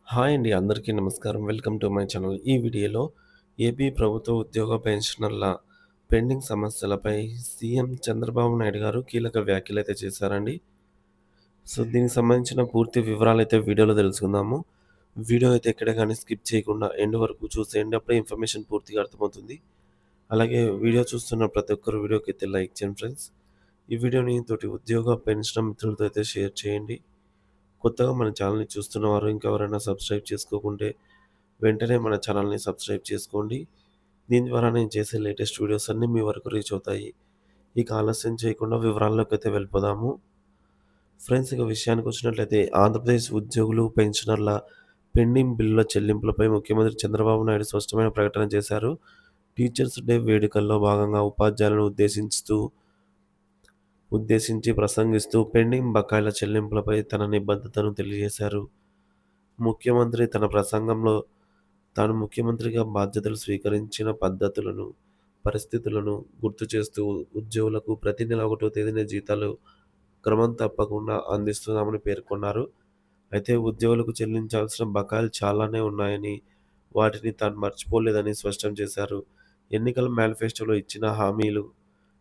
Hi అండి. అందరికీ నమస్కారం. Welcome to my channel. ఈ వీడియోలో ఏపీ ప్రభుత్వ ఉద్యోగ పెన్షనర్ల పెండింగ్ సమస్యలపై సీఎం చంద్రబాబు నాయుడు గారు కీలక వ్యాఖ్యలైతే చేశారండి. దీనికి సంబంధించిన పూర్తి వివరాలైతే వీడియోలో తెలుసుకుందాము. వీడియో అయితే ఎక్కడ గాని స్కిప్ చేయకుండా ఎండ్ వరకు చూసేయండి. అప్పుడే ఇన్ఫర్మేషన్ పూర్తిగా అర్థమవుతుంది. అలాగే వీడియో చూస్తున్న ప్రతి ఒక్కరు వీడియోకైతే లైక్ చేయండి ఫ్రెండ్స్. ఈ వీడియోని తోటి ఉద్యోగ పెన్షన్ మిత్రులతో అయితే షేర్ చేయండి. కొత్తగా మన ఛానల్‌ని చూస్తున్నవారు ఇంకెవరైనా సబ్స్క్రైబ్ చేసుకోకుంటే, వెంటనే మన ఛానల్‌ని సబ్స్క్రైబ్ చేసుకోండి. దీని ద్వారా నేను చేసే లేటెస్ట్ వీడియోస్ అన్నీ మీ వరకు రీచ్ అవుతాయి. ఇక ఆలస్యం చేయకుండా వివరాల్లోకైతే వెళ్ళిపోదాము. ఫ్రెండ్స్ ఇక విషయానికొచ్చినట్లయితే ఆంధ్రప్రదేశ్ ఉద్యోగులు, పెన్షనర్ల పెండింగ్ బిల్లుల చెల్లింపులపై ముఖ్యమంత్రి చంద్రబాబు నాయుడు స్పష్టమైన ప్రకటన చేశారు. టీచర్స్ డే వేడుకల్లో భాగంగా ఉపాధ్యాయులను ఉద్దేశించి ప్రసంగిస్తూ పెండింగ్ బకాయిల చెల్లింపులపై తన నిబద్ధతను తెలియజేశారు. ముఖ్యమంత్రి తన ప్రసంగంలో తాను ముఖ్యమంత్రిగా బాధ్యతలు స్వీకరించిన పరిస్థితులను గుర్తు చేస్తూ ఉద్యోగులకు ప్రతి నెల 1వ తేదీన జీతాలు క్రమం తప్పకుండా అందిస్తున్నామని పేర్కొన్నారు. అయితే ఉద్యోగులకు చెల్లించాల్సిన బకాయిలు చాలానే ఉన్నాయని, వాటిని తాను మర్చిపోలేదని స్పష్టం చేశారు. ఎన్నికల మేనిఫెస్టోలో ఇచ్చిన హామీలు,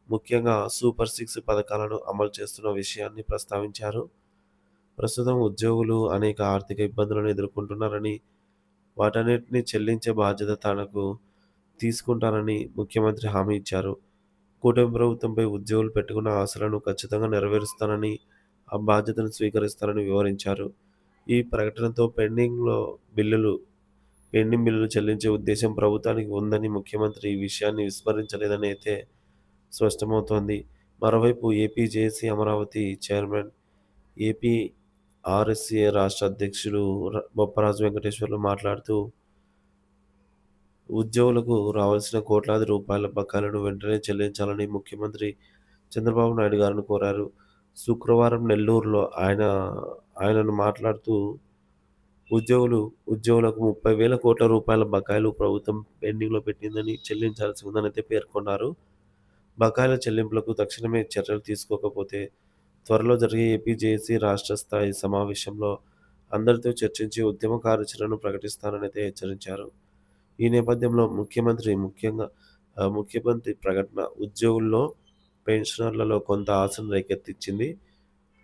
ముఖ్యంగా సూపర్ సిక్స్ పథకాలను అమలు చేస్తున్న విషయాన్ని ప్రస్తావించారు. ప్రస్తుతం ఉద్యోగులు అనేక ఆర్థిక ఇబ్బందులను ఎదుర్కొంటున్నారని, వాటన్నిటిని చెల్లించే బాధ్యత తనకు తీసుకుంటానని ముఖ్యమంత్రి హామీ ఇచ్చారు. కూటమి ప్రభుత్వంపై ఉద్యోగులు పెట్టుకున్న ఆశలను ఖచ్చితంగా నెరవేరుస్తానని, ఆ బాధ్యతను స్వీకరిస్తానని వివరించారు. ఈ ప్రకటనతో బిల్లులు పెండింగ్ బిల్లులు చెల్లించే ఉద్దేశం ప్రభుత్వానికి ఉందని ముఖ్యమంత్రి ఈ విషయాన్ని విస్మరించలేదని అయితే స్పష్టమవుతోంది. మరోవైపు AP JAC Amaravati chairman, AP RSCA రాష్ట్ర అధ్యక్షులు బొప్పరాజు వెంకటేశ్వర్లు మాట్లాడుతూ, ఉద్యోగులకు రావాల్సిన కోట్లాది రూపాయల బకాయిలను వెంటనే చెల్లించాలని ముఖ్యమంత్రి చంద్రబాబు నాయుడు గారిని కోరారు. శుక్రవారం నెల్లూరులో ఆయనను మాట్లాడుతూ, ఉద్యోగులు ఉద్యోగులకు 30,000 కోట్ల రూపాయల బకాయిలు ప్రభుత్వం పెండింగ్‌లో పెట్టిందని, చెల్లించాల్సి ఉందని అయితే పేర్కొన్నారు. బకాయిల చెల్లింపులకు తక్షణమే చర్యలు తీసుకోకపోతే త్వరలో జరిగే ఏపీ జేఏసీ రాష్ట్ర స్థాయి సమావేశంలో అందరితో చర్చించి ఉద్యమ కార్యాచరణను ప్రకటిస్తాననైతే హెచ్చరించారు. ఈ నేపథ్యంలో ముఖ్యమంత్రి ప్రకటన ఉద్యోగుల్లో, పెన్షనర్లలో కొంత ఆశను రేకెత్తించింది.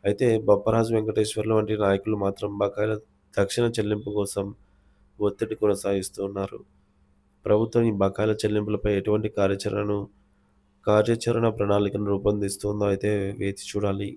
అయితే బొప్పరాజు వెంకటేశ్వర్లు వంటి నాయకులు మాత్రం బకాయిల తక్షణ చెల్లింపు కోసం ఒత్తిడి కొనసాగిస్తూ ఉన్నారు. ప్రభుత్వం ఈ బకాయిల చెల్లింపులపై ఎటువంటి కార్యాచరణ ప్రణాళికను రూపొందిస్తుందో అయితే వేచి చూడాలి.